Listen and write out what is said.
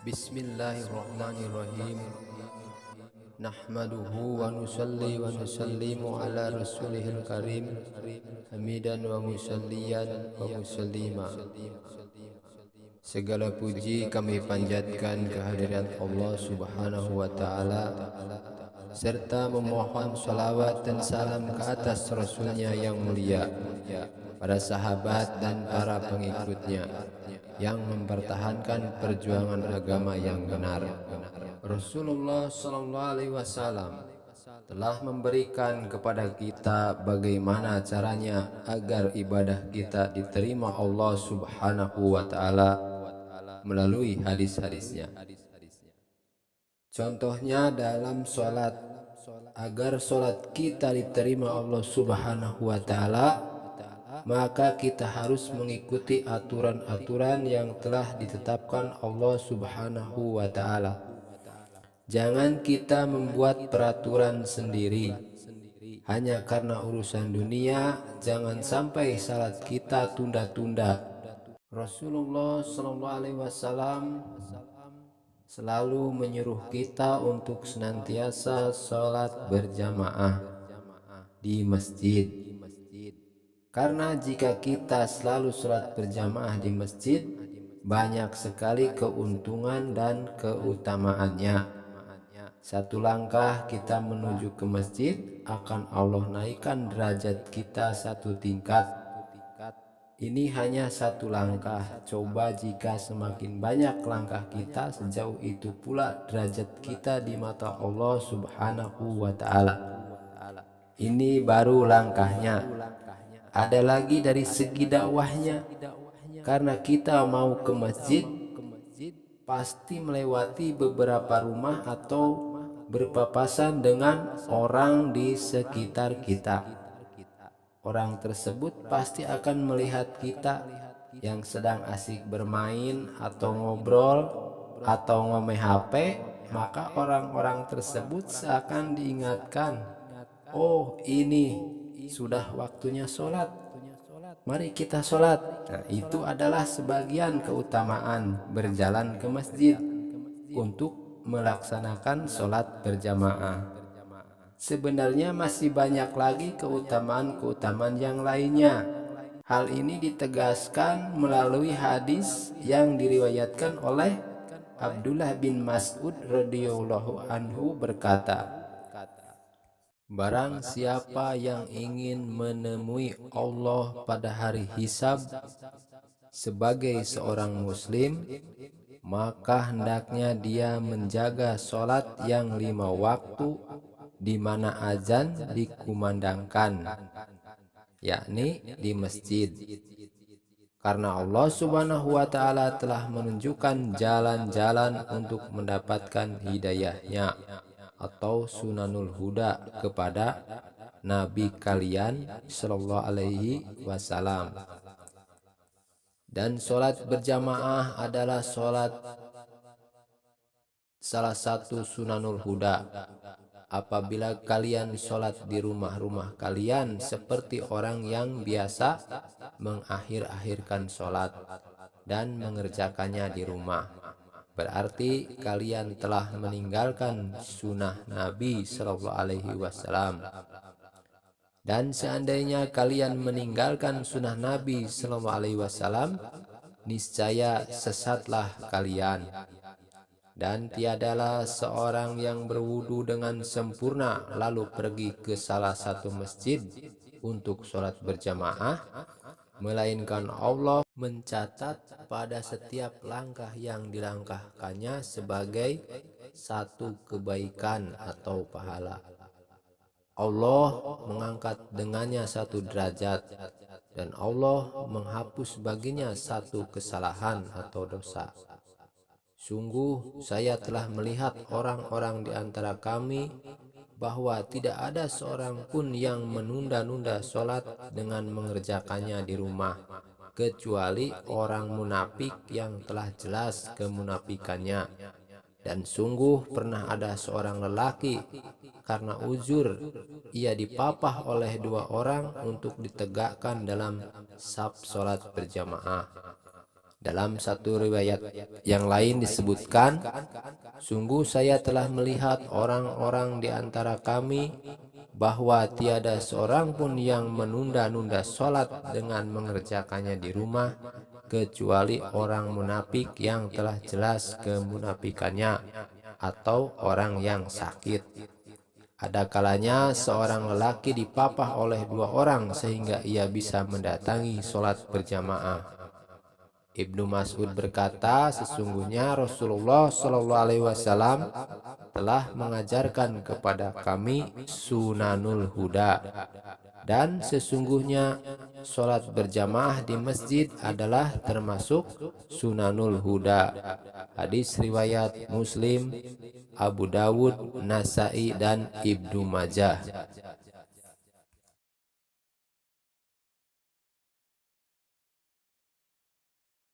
Bismillahirrahmanirrahim. Nahmaduhu wa nusalli wa nusallimu ala rasulihil karim, hamidan wa musalliyan wa musallima. Segala puji kami panjatkan kehadiran Allah Subhanahu wa taala, serta memohon salawat dan salam ke atas Rasulnya yang mulia, para sahabat dan para pengikutnya yang mempertahankan perjuangan agama yang benar. Rasulullah Sallallahu Alaihi Wasallam telah memberikan kepada kita bagaimana caranya agar ibadah kita diterima Allah Subhanahu wa taala melalui hadis-hadisnya. Contohnya dalam sholat, agar sholat kita diterima Allah Subhanahu wa taala, maka kita harus mengikuti aturan-aturan yang telah ditetapkan Allah Subhanahu wa taala. Jangan kita membuat peraturan sendiri hanya karena urusan dunia. Jangan sampai salat kita tunda-tunda. Rasulullah Shallallahu Alaihi Wasallam selalu menyuruh kita untuk senantiasa sholat berjamaah di masjid. Karena jika kita selalu sholat berjamaah di masjid, banyak sekali keuntungan dan keutamaannya. Satu langkah kita menuju ke masjid akan Allah naikkan derajat kita satu tingkat. Ini hanya satu langkah. Coba jika semakin banyak langkah kita, sejauh itu pula derajat kita di mata Allah Subhanahu wa taala. Ini baru langkahnya. Ada lagi dari segi dakwahnya. Karena kita mau ke masjid, pasti melewati beberapa rumah atau berpapasan dengan orang di sekitar kita. Orang tersebut pasti akan melihat kita yang sedang asik bermain atau ngobrol atau ngomeh HP, maka orang-orang tersebut seakan diingatkan, oh ini sudah waktunya sholat, mari kita sholat. Nah, itu adalah sebagian keutamaan berjalan ke masjid untuk melaksanakan sholat berjamaah. Sebenarnya masih banyak lagi keutamaan-keutamaan yang lainnya. Hal ini ditegaskan melalui hadis yang diriwayatkan oleh Abdullah bin Mas'ud radhiyallahu anhu berkata, barang siapa yang ingin menemui Allah pada hari hisab sebagai seorang muslim, maka hendaknya dia menjaga sholat yang 5 waktu di mana azan dikumandangkan, yakni di masjid. Karena Allah Subhanahu wa taala telah menunjukkan jalan-jalan untuk mendapatkan hidayahnya atau sunanul huda kepada Nabi kalian Sallallahu Alaihi Wasallam. Dan sholat berjamaah adalah sholat salah satu sunanul huda. Apabila kalian sholat di rumah-rumah kalian seperti orang yang biasa mengakhir-akhirkan sholat dan mengerjakannya di rumah, berarti kalian telah meninggalkan sunnah Nabi Shallallahu Alaihi Wasallam. Dan seandainya kalian meninggalkan sunnah Nabi Shallallahu Alaihi Wasallam, niscaya sesatlah kalian. Dan tiadalah seorang yang berwudu dengan sempurna lalu pergi ke salah satu masjid untuk sholat berjamaah, melainkan Allah mencatat pada setiap langkah yang dilangkahkannya sebagai satu kebaikan atau pahala. Allah mengangkat dengannya satu derajat, dan Allah menghapus baginya satu kesalahan atau dosa. Sungguh saya telah melihat orang-orang di antara kami bahwa tidak ada seorang pun yang menunda-nunda sholat dengan mengerjakannya di rumah, kecuali orang munafik yang telah jelas kemunafikannya. Dan sungguh pernah ada seorang lelaki, karena uzur ia dipapah oleh 2 orang untuk ditegakkan dalam saf sholat berjamaah. Dalam satu riwayat yang lain disebutkan, sungguh saya telah melihat orang-orang di antara kami bahwa tiada seorang pun yang menunda-nunda sholat dengan mengerjakannya di rumah, kecuali orang munafik yang telah jelas kemunafikannya, atau orang yang sakit. Ada kalanya seorang lelaki dipapah oleh dua orang sehingga ia bisa mendatangi sholat berjamaah. Ibnu Mas'ud berkata, sesungguhnya Rasulullah Shallallahu Alaihi Wasallam telah mengajarkan kepada kami sunanul huda, dan sesungguhnya sholat berjamaah di masjid adalah termasuk sunanul huda. Hadis riwayat Muslim, Abu Dawud, Nasai, dan Ibnu Majah.